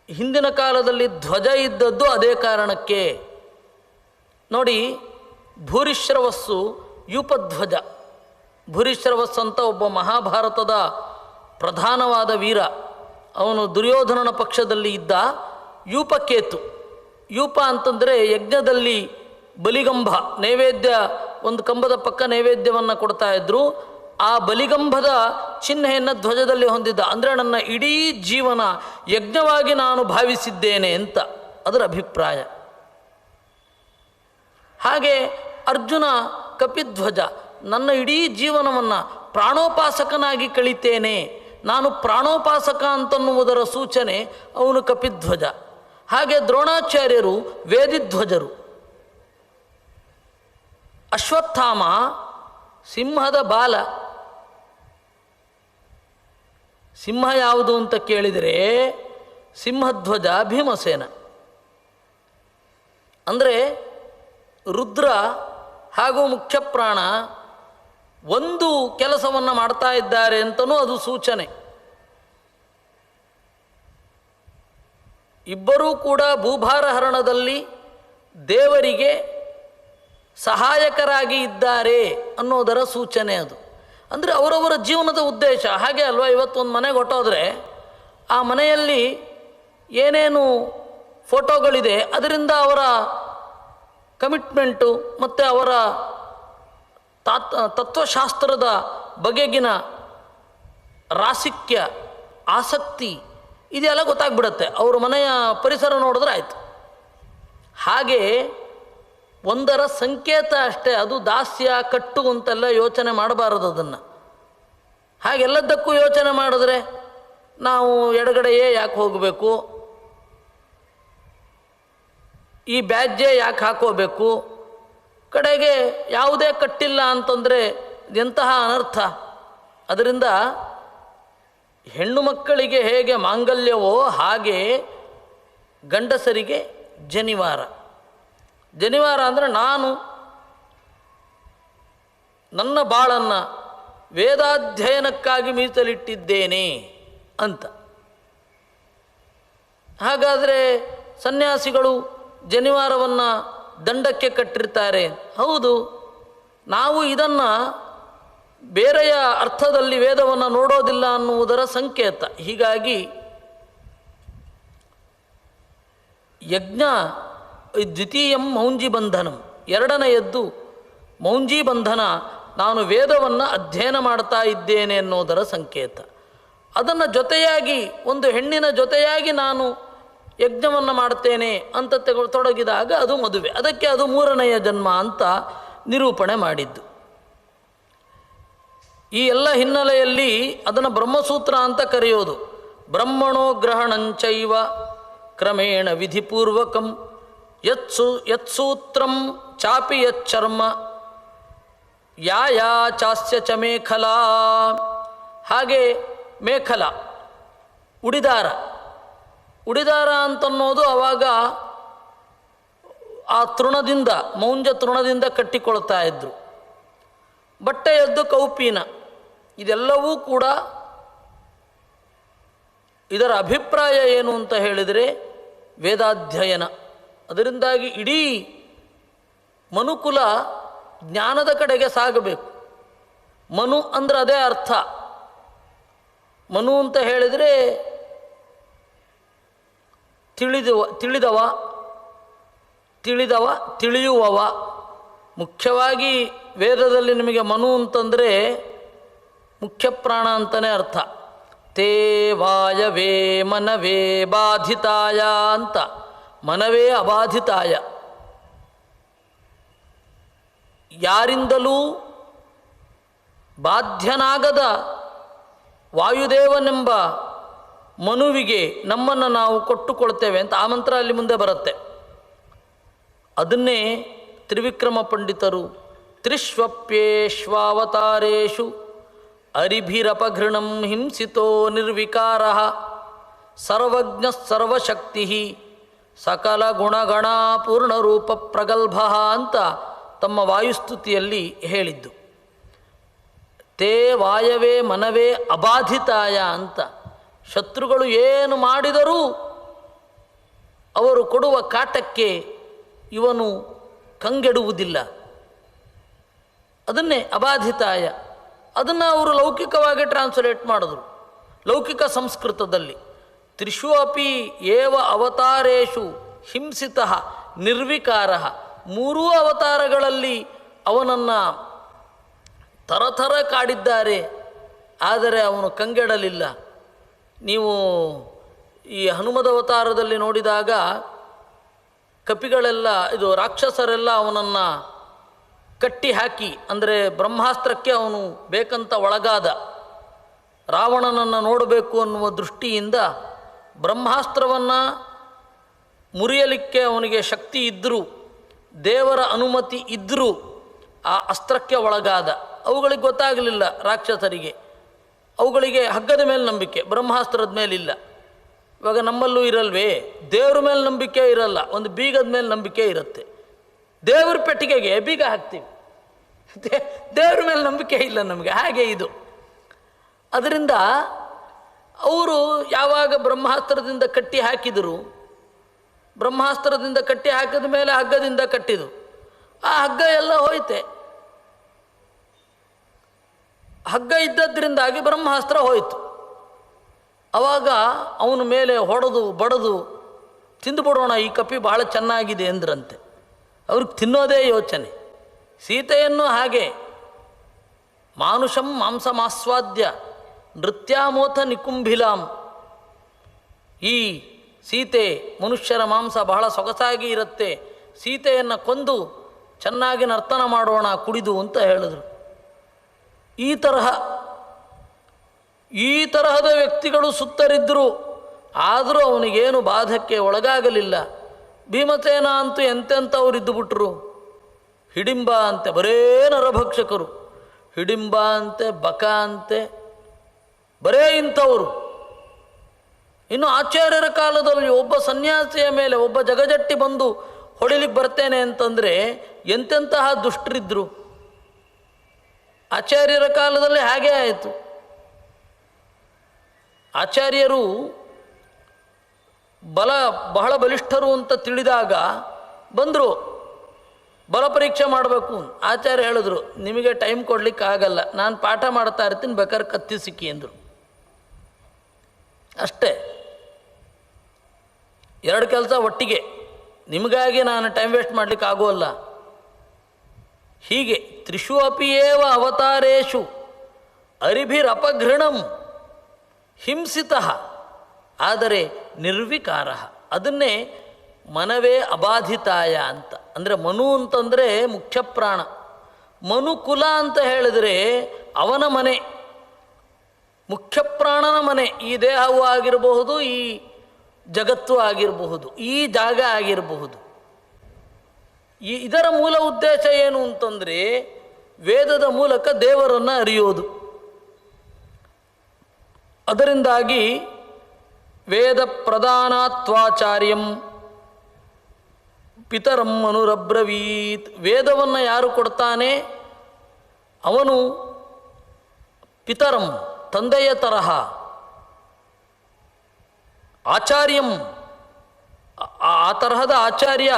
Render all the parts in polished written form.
ಹಿಂದಿನ ಕಾಲದಲ್ಲಿ ಧ್ವಜ ಇದ್ದದ್ದು ಅದೇ ಕಾರಣಕ್ಕೆ. ನೋಡಿ, ಭೂರಿಶ್ರವಸ್ಸು ಯೂಪಧ್ವಜ. ಭೂರಿಶ್ರವಸ್ಸು ಅಂತ ಒಬ್ಬ ಮಹಾಭಾರತದ ಪ್ರಧಾನವಾದ ವೀರ, ಅವನು ದುರ್ಯೋಧನನ ಪಕ್ಷದಲ್ಲಿ ಇದ್ದ. ಯೂಪಕೇತು. ಯೂಪ ಅಂತಂದರೆ ಯಜ್ಞದಲ್ಲಿ ಬಲಿಗಂಬ ನೈವೇದ್ಯ, ಒಂದು ಕಂಬದ ಪಕ್ಕ ನೈವೇದ್ಯವನ್ನು ಕೊಡ್ತಾ ಇದ್ದರು. ಆ ಬಲಿಗಂಬದ ಚಿಹ್ನೆಯನ್ನು ಧ್ವಜದಲ್ಲಿ ಹೊಂದಿದ್ದ. ಅಂದರೆ ನನ್ನ ಇಡೀ ಜೀವನ ಯಜ್ಞವಾಗಿ ನಾನು ಭಾವಿಸಿದ್ದೇನೆ ಅಂತ ಅದರ ಅಭಿಪ್ರಾಯ. ಹಾಗೆ ಅರ್ಜುನ ಕಪಿಧ್ವಜ, ನನ್ನ ಇಡೀ ಜೀವನವನ್ನು ಪ್ರಾಣೋಪಾಸಕನಾಗಿ ಕಳೀತೇನೆ, ನಾನು ಪ್ರಾಣೋಪಾಸಕ ಅಂತನ್ನುವುದರ ಸೂಚನೆ ಅವನು ಕಪಿಧ್ವಜ. ಹಾಗೆ ದ್ರೋಣಾಚಾರ್ಯರು ವೇದಿಧ್ವಜರು. ಅಶ್ವತ್ಥಾಮ ಸಿಂಹದ ಬಾಲ. ಸಿಂಹ ಯಾವುದು ಅಂತ ಕೇಳಿದರೆ ಸಿಂಹಧ್ವಜ ಭೀಮಸೇನ. ಅಂದರೆ ರುದ್ರ ಹಾಗೂ ಮುಖ್ಯಪ್ರಾಣ ಒಂದು ಕೆಲಸವನ್ನು ಮಾಡ್ತಾ ಇದ್ದಾರೆ ಅಂತಲೂ ಅದು ಸೂಚನೆ. ಇಬ್ಬರೂ ಕೂಡ ಭೂಭಾರಹರಣದಲ್ಲಿ ದೇವರಿಗೆ ಸಹಾಯಕರಾಗಿ ಇದ್ದಾರೆ ಅನ್ನೋದರ ಸೂಚನೆ ಅದು. ಅಂದರೆ ಅವರವರ ಜೀವನದ ಉದ್ದೇಶ ಹಾಗೆ ಅಲ್ವಾ. ಇವತ್ತೊಂದು ಮನೆಗೆ ಹೊಟ್ಟೋದ್ರೆ ಆ ಮನೆಯಲ್ಲಿ ಏನೇನು ಫೋಟೋಗಳಿದೆ ಅದರಿಂದ ಅವರ ಕಮಿಟ್ಮೆಂಟು ಮತ್ತು ಅವರ ತತ್ವಶಾಸ್ತ್ರದ ಬಗೆಗಿನ ರಾಸಿಕ್ಯ, ಆಸಕ್ತಿ ಇದೆಲ್ಲ ಗೊತ್ತಾಗ್ಬಿಡತ್ತೆ. ಅವ್ರ ಮನೆಯ ಪರಿಸರ ನೋಡಿದ್ರೆ ಆಯಿತು. ಹಾಗೆ ಒಂದರ ಸಂಕೇತ ಅಷ್ಟೇ, ಅದು ದಾಸ್ಯ ಕಟ್ಟು ಅಂತೆಲ್ಲ ಯೋಚನೆ ಮಾಡಬಾರದು ಅದನ್ನು. ಹಾಗೆಲ್ಲದಕ್ಕೂ ಯೋಚನೆ ಮಾಡಿದ್ರೆ ನಾವು ಎಡಗಡೆಯೇ ಯಾಕೆ ಹೋಗಬೇಕು, ಈ ಬ್ಯಾಡ್ಜೇ ಯಾಕೆ ಹಾಕೋಬೇಕು, ಕಡೆಗೆ ಯಾವುದೇ ಕಟ್ಟಿಲ್ಲ ಅಂತಂದರೆ ಎಂತಹ ಅನರ್ಥ. ಅದರಿಂದ ಹೆಣ್ಣು ಮಕ್ಕಳಿಗೆ ಹೇಗೆ ಮಾಂಗಲ್ಯವೋ ಹಾಗೆ ಗಂಡಸರಿಗೆ ಜನಿವಾರ. ಜನಿವಾರ ಅಂದರೆ ನಾನು ನನ್ನ ಬಾಳನ್ನು ವೇದಾಧ್ಯಯನಕ್ಕಾಗಿ ಮೀಸಲಿಟ್ಟಿದ್ದೇನೆ ಅಂತ. ಹಾಗಾದರೆ ಸನ್ಯಾಸಿಗಳು ಜನಿವಾರವನ್ನು ದಂಡಕ್ಕೆ ಕಟ್ಟಿರ್ತಾರೆ. ಹೌದು, ನಾವು ಇದನ್ನು ಬೇರೆಯ ಅರ್ಥದಲ್ಲಿ ವೇದವನ್ನು ನೋಡೋದಿಲ್ಲ ಅನ್ನುವುದರ ಸಂಕೇತ. ಹೀಗಾಗಿ ಯಜ್ಞ ದ್ವಿತೀಯಂ ಮೌಂಜಿ ಬಂಧನಂ, ಎರಡನೆಯದ್ದು ಮೌಂಜಿ ಬಂಧನ, ನಾನು ವೇದವನ್ನು ಅಧ್ಯಯನ ಮಾಡ್ತಾ ಇದ್ದೇನೆ ಅನ್ನೋದರ ಸಂಕೇತ. ಅದನ್ನು ಜೊತೆಯಾಗಿ ಒಂದು ಹೆಣ್ಣಿನ ಜೊತೆಯಾಗಿ ನಾನು ಯಜ್ಞವನ್ನು ಮಾಡ್ತೇನೆ ಅಂತ ತೊಡಗಿದಾಗ ಅದು ಮದುವೆ. ಅದಕ್ಕೆ ಅದು ಮೂರನೆಯ ಜನ್ಮ ಅಂತ ನಿರೂಪಣೆ ಮಾಡಿದ್ದು. ಈ ಎಲ್ಲ ಹಿನ್ನೆಲೆಯಲ್ಲಿ ಅದನ್ನು ಬ್ರಹ್ಮಸೂತ್ರ ಅಂತ ಕರೆಯೋದು. ಬ್ರಹ್ಮಣೋ ಗ್ರಹಣಂಚೈವ ಕ್ರಮೇಣ ವಿಧಿಪೂರ್ವಕಂ ಯತ್ಸೂತ್ರಂ ಚಾಪಿ ಯಚ್ಚರ್ಮ ಯಾ ಚಾಸ್ಯ ಚ ಮೇಖಲಾ. ಹಾಗೆ ಮೇಖಲ ಉಡಿದಾರ. ಉಡಿದಾರ ಅಂತನ್ನೋದು ಆವಾಗ ಆ ತೃಣದಿಂದ, ಮೌಂಜ ತೃಣದಿಂದ ಕಟ್ಟಿಕೊಳ್ತಾ ಇದ್ದರು. ಬಟ್ಟೆಯದ್ದು ಕೌಪೀನ. ಇದೆಲ್ಲವೂ ಕೂಡ ಇದರ ಅಭಿಪ್ರಾಯ ಏನು ಅಂತ ಹೇಳಿದರೆ ವೇದಾಧ್ಯಯನ. ಅದರಿಂದಾಗಿ ಇಡೀ ಮನುಕುಲ ಜ್ಞಾನದ ಕಡೆಗೆ ಸಾಗಬೇಕು. ಮನು ಅಂದರೆ ಅದೇ ಅರ್ಥ. ಮನು ಅಂತ ಹೇಳಿದರೆ ತಿಳಿದವ, ತಿಳಿಯುವವ. ಮುಖ್ಯವಾಗಿ ವೇದದಲ್ಲಿ ನಿಮಗೆ ಮನು ಅಂತಂದರೆ ಮುಖ್ಯ ಪ್ರಾಣ ಅಂತಲೇ ಅರ್ಥ. ತೇ ವಾಯವೇ ಮನವೇ ಬಾಧಿತಾಯ ಅಂತ. ಮನವೇ ಅಬಾಧಿತಾಯ. ಯಾರಿಂದಲೂ ಬಾಧ್ಯನಾಗದ ವಾಯುದೇವನೆಂಬ ಮನುವಿಗೆ ನಮ್ಮನ್ನು ನಾವು ಕೊಟ್ಟುಕೊಳ್ತೇವೆ ಅಂತ ಆ ಮಂತ್ರ ಅಲ್ಲಿ ಮುಂದೆ ಬರುತ್ತೆ. ಅದನ್ನೇ ತ್ರಿವಿಕ್ರಮ ಪಂಡಿತರು ತ್ರಿಷ್ವಪ್ಯೇಷ್ವಾವತಾರೇಷು ಅರಿಭಿರಪಘೃಣಂ ಹಿಂಸಿತೋ ನಿರ್ವಿಕಾರ ಸರ್ವಜ್ಞ ಸರ್ವಶಕ್ತಿ ಸಕಲ ಗುಣಗಣ ಪೂರ್ಣರೂಪ ಪ್ರಗಲ್ಭ ಅಂತ ತಮ್ಮ ವಾಯುಸ್ತುತಿಯಲ್ಲಿ ಹೇಳಿದ್ದು. ತೇ ವಾಯವೇ ಮನವೇ ಅಬಾಧಿತಾಯ ಅಂತ. ಶತ್ರುಗಳು ಏನು ಮಾಡಿದರೂ ಅವರು ಕೊಡುವ ಕಾಟಕ್ಕೆ ಇವನು ಕಂಗೆಡುವುದಿಲ್ಲ. ಅದನ್ನೇ ಅಬಾಧಿತಾಯ. ಅದನ್ನು ಅವರು ಲೌಕಿಕವಾಗಿ ಟ್ರಾನ್ಸ್ಲೇಟ್ ಮಾಡಿದ್ರು. ಲೌಕಿಕ ಸಂಸ್ಕೃತದಲ್ಲಿ ತ್ರಿಷು ಅಪಿ ಏವ ಅವತಾರೇಷು ಹಿಂಸಿತಃ ನಿರ್ವಿಕಾರಃ, ಮೂರೂ ಅವತಾರಗಳಲ್ಲಿ ಅವನನ್ನು ತರತರ ಕಾಡಿದ್ದಾರೆ, ಆದರೆ ಅವನು ಕಂಗೆಡಲಿಲ್ಲ. ನೀವು ಈ ಹನುಮದ ಅವತಾರದಲ್ಲಿ ನೋಡಿದಾಗ ಕಪಿಗಳೆಲ್ಲ ರಾಕ್ಷಸರೆಲ್ಲ ಅವನನ್ನು ಕಟ್ಟಿ ಹಾಕಿ, ಅಂದರೆ ಬ್ರಹ್ಮಾಸ್ತ್ರಕ್ಕೆ ಅವನು ಬೇಕಂತ ಒಳಗಾದ. ರಾವಣನನ್ನು ನೋಡಬೇಕು ಅನ್ನುವ ದೃಷ್ಟಿಯಿಂದ ಬ್ರಹ್ಮಾಸ್ತ್ರವನ್ನು ಮುರಿಯಲಿಕ್ಕೆ ಅವನಿಗೆ ಶಕ್ತಿ ಇದ್ದರೂ, ದೇವರ ಅನುಮತಿ ಇದ್ದರೂ ಆ ಅಸ್ತ್ರಕ್ಕೆ ಒಳಗಾದ. ಅವುಗಳಿಗೆ ಗೊತ್ತಾಗಲಿಲ್ಲ ರಾಕ್ಷಸರಿಗೆ. ಅವುಗಳಿಗೆ ಹಗ್ಗದ ಮೇಲೆ ನಂಬಿಕೆ, ಬ್ರಹ್ಮಾಸ್ತ್ರದ ಮೇಲಿಲ್ಲ. ಇವಾಗ ನಮ್ಮಲ್ಲೂ ಇರಲ್ವೇ, ದೇವ್ರ ಮೇಲೆ ನಂಬಿಕೆ ಇರಲ್ಲ, ಒಂದು ಬೀಗದ ಮೇಲೆ ನಂಬಿಕೆ ಇರುತ್ತೆ. ದೇವ್ರ ಪೆಟ್ಟಿಗೆಗೆ ಬೀಗ ಹಾಕ್ತೀವಿ, ದೇವ್ರ ಮೇಲೆ ನಂಬಿಕೆ ಇಲ್ಲ ನಮಗೆ. ಹಾಗೆ ಇದು. ಅದರಿಂದ ಅವರು ಯಾವಾಗ ಬ್ರಹ್ಮಾಸ್ತ್ರದಿಂದ ಕಟ್ಟಿ ಹಾಕಿದರು, ಬ್ರಹ್ಮಾಸ್ತ್ರದಿಂದ ಕಟ್ಟಿ ಹಾಕಿದ ಮೇಲೆ ಹಗ್ಗದಿಂದ ಕಟ್ಟಿದರು. ಆ ಹಗ್ಗ ಎಲ್ಲ ಹೋಯ್ತೆ. ಹಗ್ಗ ಇದ್ದದ್ರಿಂದಾಗಿ ಬ್ರಹ್ಮಾಸ್ತ್ರ ಹೋಯಿತು. ಆವಾಗ ಅವನ ಮೇಲೆ ಹೊಡೆದು ಬಡದು ತಿಂದುಬಿಡೋಣ, ಈ ಕಪಿ ಬಹಳ ಚೆನ್ನಾಗಿದೆ ಎಂದ್ರಂತೆ. ಅವ್ರಿಗೆ ತಿನ್ನೋದೇ ಯೋಚನೆ. ಸೀತೆಯನ್ನು ಹಾಗೆ ಮಾನುಷಂ ಮಾಂಸಮಾಸ್ವಾದ್ಯ ನೃತ್ಯಾಮೋಥ ನಿಕುಂಭಿಲಾಂ. ಈ ಸೀತೆ ಮನುಷ್ಯರ ಮಾಂಸ ಬಹಳ ಸೊಗಸಾಗಿ ಇರುತ್ತೆ, ಸೀತೆಯನ್ನು ಕೊಂದು ಚೆನ್ನಾಗಿ ನರ್ತನ ಮಾಡೋಣ ಕುಡಿದು ಅಂತ ಹೇಳಿದ್ರು. ಈ ತರಹದ ವ್ಯಕ್ತಿಗಳು ಸುತ್ತರಿದ್ದರು. ಆದರೂ ಅವನಿಗೇನು ಬಾಧಕ್ಕೆ ಒಳಗಾಗಲಿಲ್ಲ. ಭೀಮಸೇನ ಅಂತೂ ಎಂತೆಂಥವ್ರು ಇದ್ದುಬಿಟ್ರು. ಹಿಡಿಂಬ ಅಂತೆ, ಬರೇ ನರಭಕ್ಷಕರು. ಹಿಡಿಂಬ ಅಂತೆ, ಬಕ ಅಂತೆ, ಬರೇ ಇಂಥವರು. ಇನ್ನು ಆಚಾರ್ಯರ ಕಾಲದಲ್ಲಿ ಒಬ್ಬ ಸನ್ಯಾಸಿಯ ಮೇಲೆ ಒಬ್ಬ ಜಗಜಟ್ಟಿ ಬಂದು ಹೊಡಿಲಿಕ್ಕೆ ಬರ್ತೇನೆ ಅಂತಂದರೆ ಎಂತೆಂತಹ ದುಷ್ಟರಿದ್ದರು. ಆಚಾರ್ಯರ ಕಾಲದಲ್ಲಿ ಹಾಗೇ ಆಯಿತು. ಆಚಾರ್ಯರು ಬಹಳ ಬಲಿಷ್ಠರು ಅಂತ ತಿಳಿದಾಗ ಬಂದರು, ಬಲ ಪರೀಕ್ಷೆ ಮಾಡಬೇಕು. ಆಚಾರ್ಯ ಹೇಳಿದ್ರು, ನಿಮಗೆ ಟೈಮ್ ಕೊಡ್ಲಿಕ್ಕೆ ಆಗಲ್ಲ, ನಾನು ಪಾಠ ಮಾಡ್ತಾ ಇರ್ತೀನಿ, ಬೇಕಾದ್ರೆ ಕತ್ತಿ ಸಿಕ್ಕಿ ಅಂದರು. ಅಷ್ಟೇ, ಎರಡು ಕೆಲಸ ಒಟ್ಟಿಗೆ. ನಿಮಗಾಗಿ ನಾನು ಟೈಮ್ ವೇಸ್ಟ್ ಮಾಡಲಿಕ್ಕೆ ಆಗೋಲ್ಲ. ಹೀಗೆ ತ್ರಿಷು ಅಪಿ ಏವ ಅವತಾರೇಷು ಅರಿಭಿರಪಘೃಣಂ ಹಿಂಸಿತಃ ಆದರೆ ನಿರ್ವಿಕಾರ. ಅದನ್ನೇ ಮನವೇ ಅಬಾಧಿತಾಯ ಅಂತ. ಅಂದರೆ ಮನು ಅಂತಂದರೆ ಮುಖ್ಯ ಪ್ರಾಣ. ಮನುಕುಲ ಅಂತ ಹೇಳಿದರೆ ಅವನ ಮನೆ, ಮುಖ್ಯ ಪ್ರಾಣನ ಮನೆ. ಈ ದೇಹವೂ ಆಗಿರಬಹುದು, ಈ ಜಗತ್ತು ಆಗಿರಬಹುದು, ಈ ಜಾಗ ಆಗಿರಬಹುದು. ಇದರ ಮೂಲ ಉದ್ದೇಶ ಏನು ಅಂತಂದರೆ ವೇದದ ಮೂಲಕ ದೇವರನ್ನು ಅರಿಯೋದು. ಅದರಿಂದಾಗಿ ವೇದ ಪ್ರಧಾನಾತ್ವಾಚಾರ್ಯಂ ಪಿತರಂ ಅನುರಬ್ರವೀತ್. ವೇದವನ್ನು ಯಾರು ಕೊಡ್ತಾನೆ ಅವನು ಪಿತರಂ, ತಂದೆಯ ತರಹ, ಆಚಾರ್ಯಂ, ಆ ತರಹದ ಆಚಾರ್ಯ,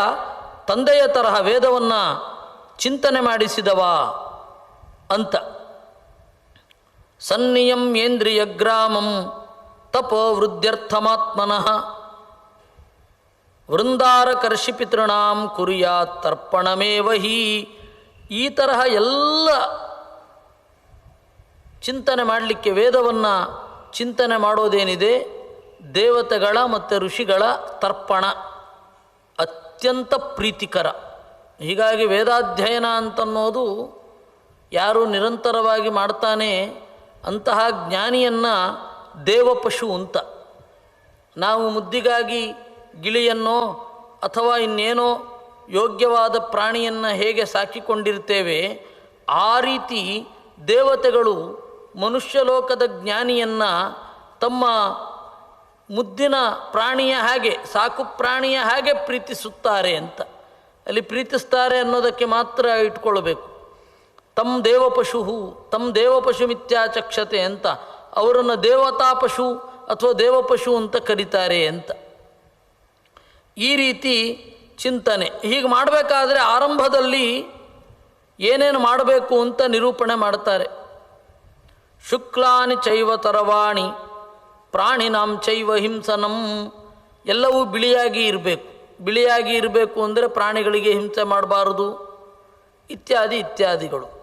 ತಂದೆಯ ತರಹ ವೇದವನ್ನು ಚಿಂತನೆ ಮಾಡಿಸಿದವ ಅಂತ. ಸನ್ನಿಯಮ್ಯೇಂದ್ರಿಯ ಗ್ರಾಮಂ ತಪೋ ವೃದ್ಧ್ಯರ್ಥಮಾತ್ಮನಃ ವೃಂದಾರಕರ್ಷಿ ಪಿತೃಣಾಂ ಕುರ್ಯಾತ್ ತರ್ಪಣಮೇವ ಹಿ. ಈ ತರಹ ಎಲ್ಲ ಚಿಂತನೆ ಮಾಡಲಿಕ್ಕೆ ವೇದವನ್ನು ಚಿಂತನೆ ಮಾಡೋದೇನಿದೆ, ದೇವತೆಗಳ ಮತ್ತು ಋಷಿಗಳ ತರ್ಪಣ ಅತ್ಯಂತ ಪ್ರೀತಿಕರ. ಹೀಗಾಗಿ ವೇದಾಧ್ಯಯನ ಅಂತನ್ನೋದು ಯಾರು ನಿರಂತರವಾಗಿ ಮಾಡ್ತಾನೆ ಅಂತಹ ಜ್ಞಾನಿಯನ್ನು ದೇವಪಶು ಅಂತ. ನಾವು ಮುದ್ದಿಗಾಗಿ ಗಿಳಿಯನ್ನೋ ಅಥವಾ ಇನ್ನೇನೋ ಯೋಗ್ಯವಾದ ಪ್ರಾಣಿಯನ್ನು ಹೇಗೆ ಸಾಕಿಕೊಂಡಿರ್ತೇವೆ, ಆ ರೀತಿ ದೇವತೆಗಳು ಮನುಷ್ಯಲೋಕದ ಜ್ಞಾನಿಯನ್ನು ತಮ್ಮ ಮುದ್ದಿನ ಪ್ರಾಣಿಯ ಹಾಗೆ, ಸಾಕು ಪ್ರಾಣಿಯ ಹಾಗೆ ಪ್ರೀತಿಸುತ್ತಾರೆ ಅಂತ. ಅಲ್ಲಿ ಪ್ರೀತಿಸ್ತಾರೆ ಅನ್ನೋದಕ್ಕೆ ಮಾತ್ರ ಇಟ್ಕೊಳ್ಬೇಕು. ತಮ್ಮ ದೇವಪಶು ಮಿಥ್ಯಾಚಕ್ಷತೆ ಅಂತ, ಅವರನ್ನು ದೇವತಾ ಪಶು ಅಥವಾ ದೇವಪಶು ಅಂತ ಕರೀತಾರೆ ಅಂತ. ಈ ರೀತಿ ಚಿಂತನೆ. ಹೀಗೆ ಮಾಡಬೇಕಾದ್ರೆ ಆರಂಭದಲ್ಲಿ ಏನೇನು ಮಾಡಬೇಕು ಅಂತ ನಿರೂಪಣೆ ಮಾಡ್ತಾರೆ. ಶುಕ್ಲಾನಿ ಚೈವ ತರವಾಣಿ ಪ್ರಾಣಿನಾಂ ಚೈವ ಹಿಂಸನಂ. ಎಲ್ಲವೂ ಬಿಳಿಯಾಗಿ ಇರಬೇಕು. ಬಿಳಿಯಾಗಿ ಇರಬೇಕು ಅಂದರೆ ಪ್ರಾಣಿಗಳಿಗೆ ಹಿಂಸೆ ಮಾಡಬಾರದು ಇತ್ಯಾದಿ ಇತ್ಯಾದಿಗಳು.